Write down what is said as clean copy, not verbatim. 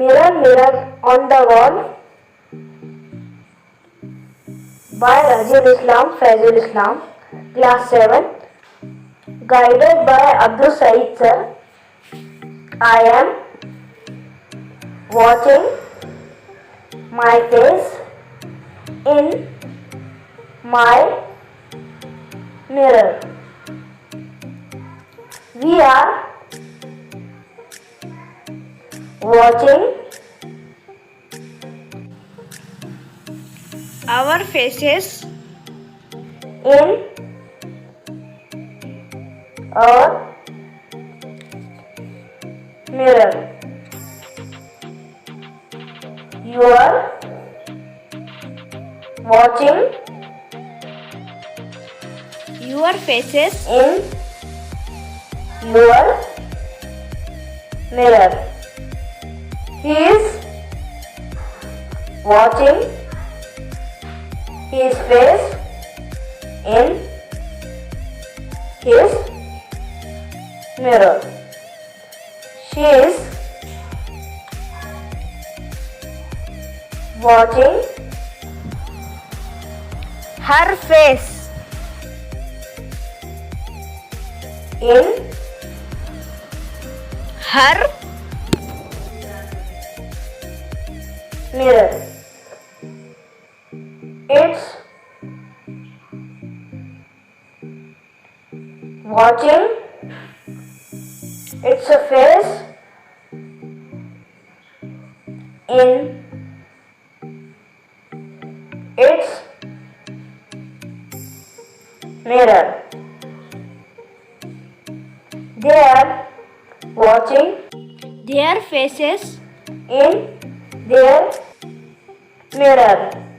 Mirror, Mirror on the Wall by Razil Islam, Faizul Islam, Class 7, guided by Abdul Saeed sir. I am watching my face in my mirror. We are watching our faces in our mirror. You are watching your faces in your mirror. He is watching his face in his mirror. She is watching her face in her mirror. It's watching its a face in its mirror. They are watching their faces in their mirror.